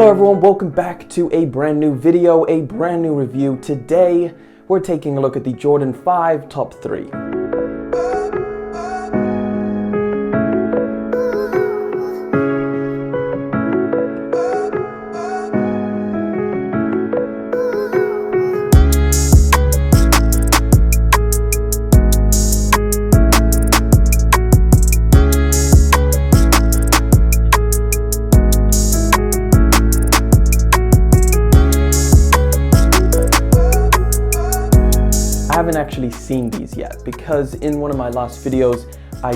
Hello everyone, welcome back to a brand new video, a brand new review. Today, we're taking a look at the Jordan 5 Top 3. I haven't actually seen these yet because in one of my last videos I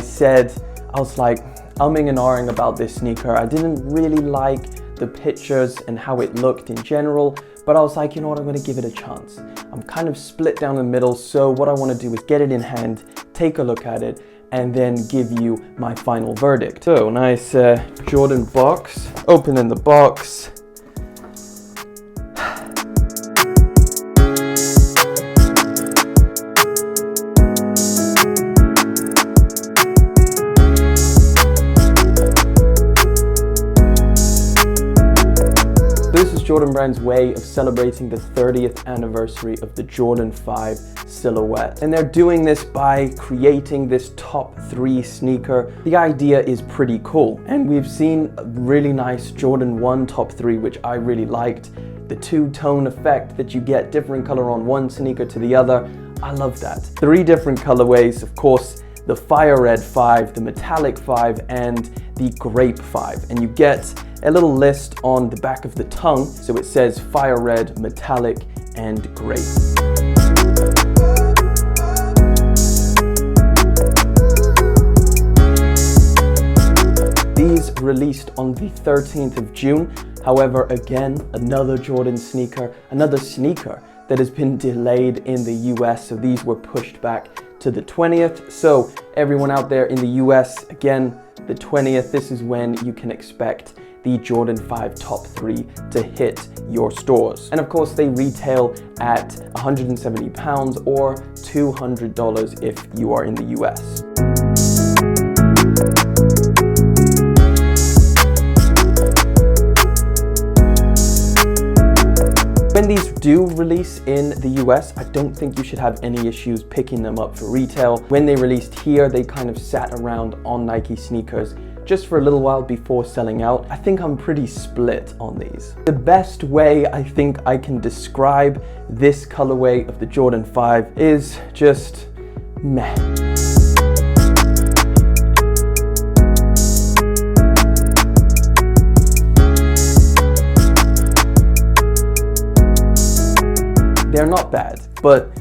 was like umming and ahhing about this sneaker. I didn't really like the pictures and how it looked in general, but I was like, you know what, I'm going to give it a chance. I'm kind of split down the middle, so what I want to do is get it in hand, take a look at it, and then give you my final verdict. So nice Jordan box, opening the box. This is Jordan Brand's way of celebrating the 30th anniversary of the Jordan 5 silhouette. And they're doing this by creating this top 3 sneaker. The idea is pretty cool. And we've seen a really nice Jordan 1 top 3, which I really liked. The two-tone effect that you get, different color on one sneaker to the other. I love that. 3 different colorways, of course, the Fire Red 5, the Metallic 5, and the Grape 5. And you get a little list on the back of the tongue. So it says Fire Red, Metallic, and Grape. These released on the 13th of June. However, again, another Jordan sneaker, another sneaker that has been delayed in the US. So these were pushed back to the 20th. So everyone out there in the US, again, the 20th, this is when you can expect the Jordan 5 Top 3 to hit your stores. And of course, they retail at £170 or $200 if you are in the US. When these do release in the US, I don't think you should have any issues picking them up for retail. When they released here, they kind of sat around on Nike sneakers just for a little while before selling out. I think I'm pretty split on these. The best way I think I can describe this colorway of the Jordan 5 is just meh. They're not bad, but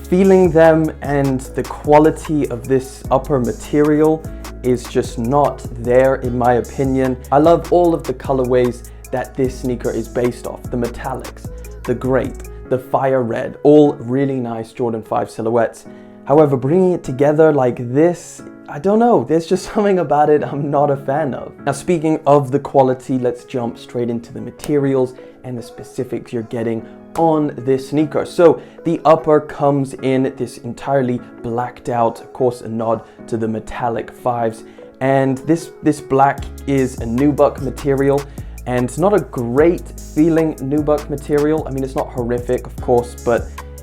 feeling them and the quality of this upper material is just not there in my opinion. I love all of the colorways that this sneaker is based off. The metallics, the grape, the fire red, all really nice Jordan 5 silhouettes. However, bringing it together like this, I don't know, there's just something about it I'm not a fan of. Now, speaking of the quality, let's jump straight into the materials and the specifics you're getting on this sneaker. So the upper comes in this entirely blacked out, of course a nod to the metallic 5s, and this black is a nubuck material, and it's not a great feeling nubuck material. I mean, it's not horrific, of course, but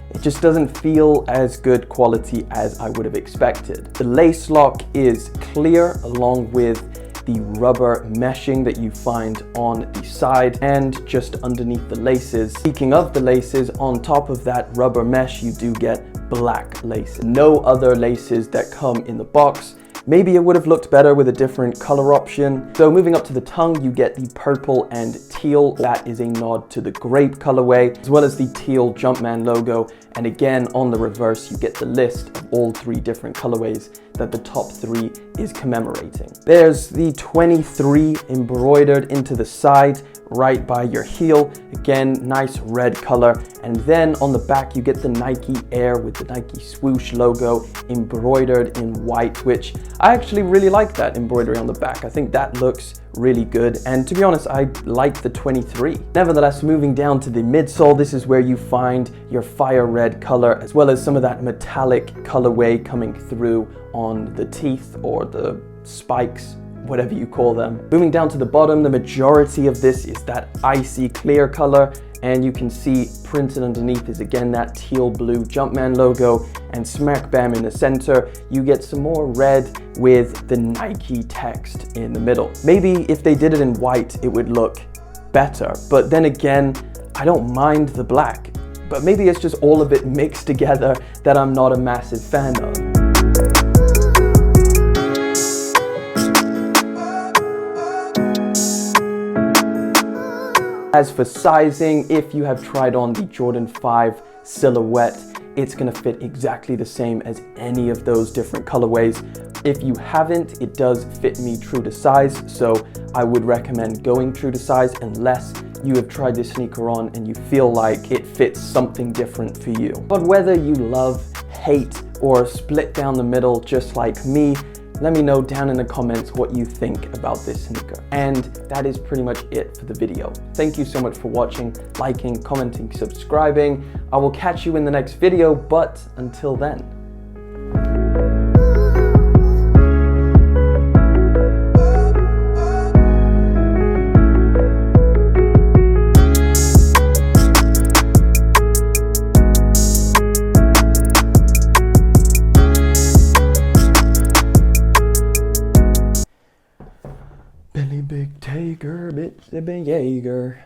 it just doesn't feel as good quality as I would have expected. The lace lock is clear along with the rubber meshing that you find on the side and just underneath the laces. Speaking of the laces, on top of that rubber mesh, you do get black laces. No other laces that come in the box. Maybe it would have looked better with a different color option. So moving up to the tongue, you get the purple and teal. That is a nod to the grape colorway, as well as the teal Jumpman logo. And again, on the reverse, you get the list of all 3 different colorways that the top 3 is commemorating. There's the 23 embroidered into the side, right by your heel. Again, nice red color. And then on the back, you get the Nike Air with the Nike swoosh logo embroidered in white, which I actually really like that embroidery on the back. I think that looks really good. And to be honest, I like the 23. Nevertheless, moving down to the midsole, this is where you find your fire red color, as well as some of that metallic colorway coming through on the teeth or the spikes whatever you call them. Moving down to the bottom, the majority of this is that icy clear color, and you can see printed underneath is again that teal blue Jumpman logo, and smack bam in the center, you get some more red with the Nike text in the middle. Maybe if they did it in white, it would look better, but then again, I don't mind the black. But maybe it's just all of it mixed together that I'm not a massive fan of. As for sizing, if you have tried on the Jordan 5 silhouette, it's gonna fit exactly the same as any of those different colorways. If you haven't, it does fit me true to size, so I would recommend going true to size unless you have tried this sneaker on and you feel like it fits something different for you. But whether you love, hate, or split down the middle just like me, let me know down in the comments what you think about this sneaker. And that is pretty much it for the video. Thank you so much for watching, liking, commenting, subscribing. I will catch you in the next video, but until then. Billy Big Taker, Bitsy Big Jaeger.